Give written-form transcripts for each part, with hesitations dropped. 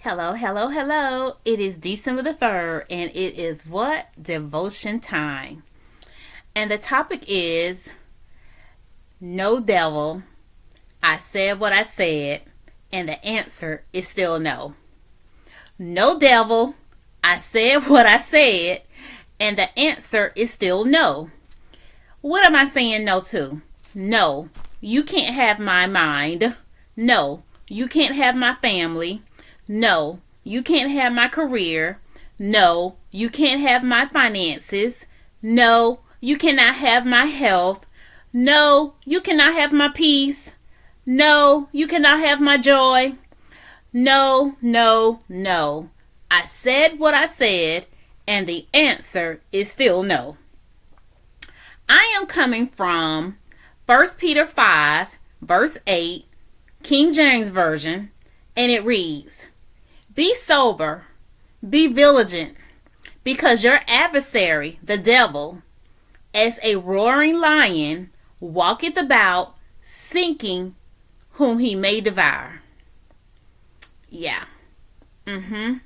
Hello, hello, hello. It is December the 3rd, and it is what? Devotion time. And the topic is no devil. I said what I said, and the answer is still no. No devil. I said what I said, and the answer is still no. What am I saying no to? No, you can't have my mind. No, you can't have my family. No, you can't have my career. No, you can't have my finances. No, you cannot have my health. No, you cannot have my peace. No, you cannot have my joy. No, no, no. I said what I said, and the answer is still no. I am coming from 1 Peter 5, verse 8, King James Version, and it reads, Be sober, be vigilant, because your adversary, the devil, as a roaring lion, walketh about, seeking whom he may devour. Yeah. I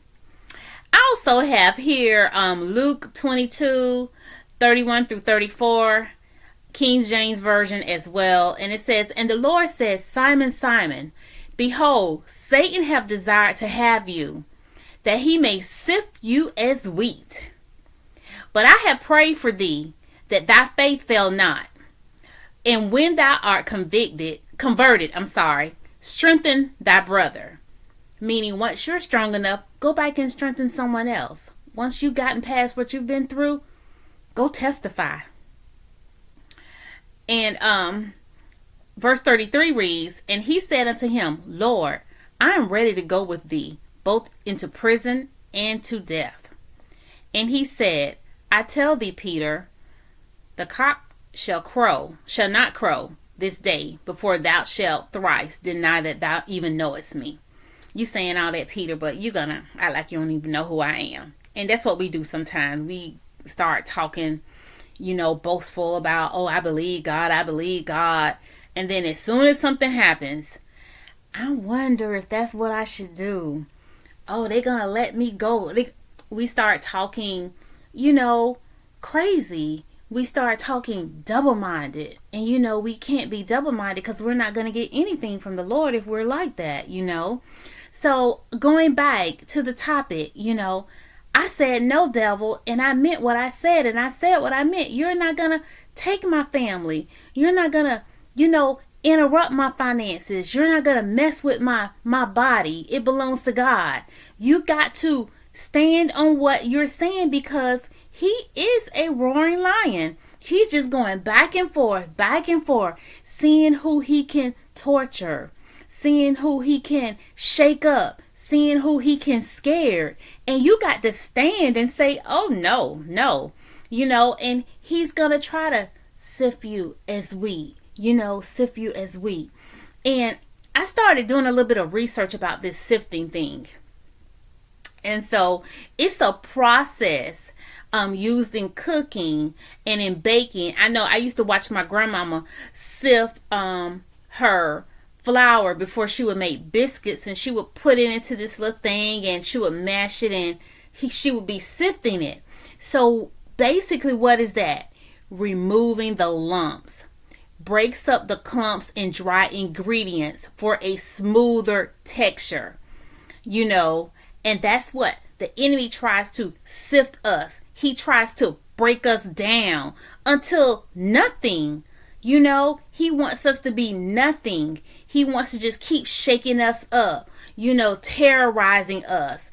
also have here Luke 22:31 through 34, King James Version as well. And it says, And the Lord said, Simon, Simon, behold, Satan hath desired to have you, that he may sift you as wheat. But I have prayed for thee, that thy faith fail not. And when thou art converted, strengthen thy brother. Meaning, once you're strong enough, go back and strengthen someone else. Once you've gotten past what you've been through, go testify. And verse 33 reads, And he said unto him, Lord, I am ready to go with thee, both into prison and to death. And he said, I tell thee, Peter, the cock shall not crow this day before thou shalt thrice deny that thou even knowest me. You saying all that, Peter, but you're gonna act like you don't even know who I am. And that's what we do sometimes. We start talking, boastful about, oh, I believe God. And then as soon as something happens, I wonder if that's what I should do. Oh, they're gonna let me go. We start talking, crazy. We start talking double-minded. And, we can't be double-minded because we're not going to get anything from the Lord if we're like that, So going back to the topic, I said no, devil, and I meant what I said, and I said what I meant. You're not going to take my family. You're not going to, interrupt my finances. You're not going to mess with my body. It belongs to God. You got to stand on what you're saying because he is a roaring lion. He's just going back and forth, seeing who he can torture, seeing who he can shake up, seeing who he can scare. And you got to stand and say, oh, no, and he's going to try to sift you as wheat, And I started doing a little bit of research about this sifting thing. And so it's a process used in cooking and in baking. I know I used to watch my grandmama sift her flour before she would make biscuits, and she would put it into this little thing and she would mash it, and she would be sifting it. So basically, what is that? Removing the lumps. Breaks up the clumps and dry ingredients for a smoother texture. And that's what the enemy tries to sift us. He tries to break us down until nothing. He wants us to be nothing. He wants to just keep shaking us up, terrorizing us,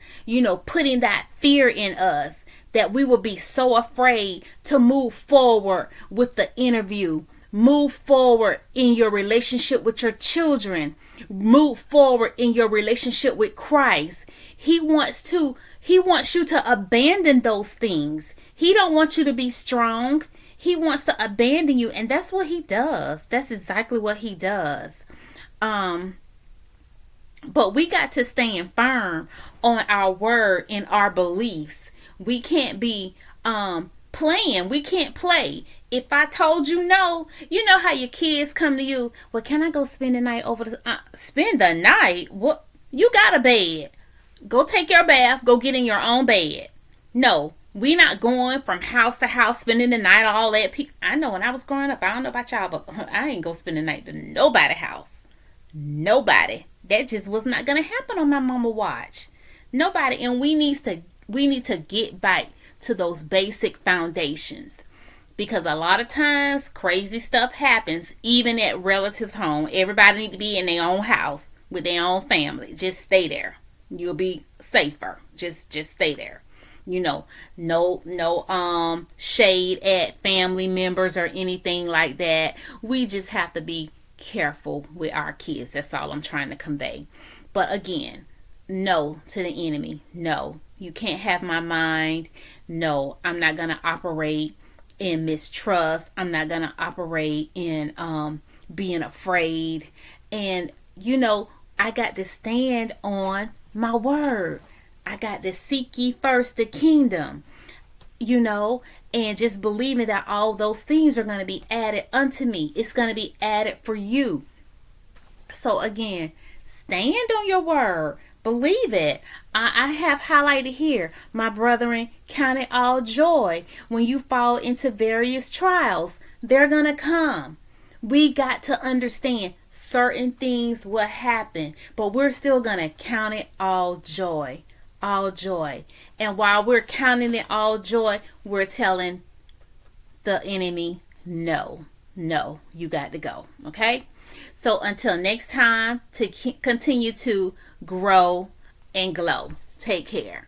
putting that fear in us that we will be so afraid to move forward with the interview. Move forward in your relationship with your children. Move forward in your relationship with Christ. He wants you to abandon those things. He don't want you to be strong. He wants to abandon you, and that's what he does. That's exactly what he does. But we got to stand firm on our word and our beliefs. We can't be playing. We can't play. If I told you no, you know how your kids come to you, well, can I go spend the night spend the night? What? You got a bed. Go take your bath. Go get in your own bed. No, we not going from house to house, spending the night, all that. I know when I was growing up, I don't know about y'all, but I ain't go spend the night to nobody's house. Nobody. That just was not gonna happen on my mama watch. Nobody. And we need to get back to those basic foundations. Because a lot of times crazy stuff happens even at relatives' home. Everybody need to be in their own house with their own family. Just stay there. You'll be safer. Just stay there. You know, no shade at family members or anything like that. We just have to be careful with our kids. That's all I'm trying to convey. But again, no to the enemy. No, you can't have my mind. No, I'm not going to operate in mistrust. I'm not going to operate in being afraid. And, I got to stand on my word. I got to seek ye first the kingdom, and just believing that all those things are going to be added unto me. It's going to be added for you. So again, stand on your word. Believe it. I have highlighted here, my brethren, count it all joy when you fall into various trials. They're going to come. We got to understand certain things will happen, but we're still going to count it all joy. All joy. And while we're counting it all joy, we're telling the enemy, no, you got to go. Okay? So until next time, to continue to grow and glow. Take care.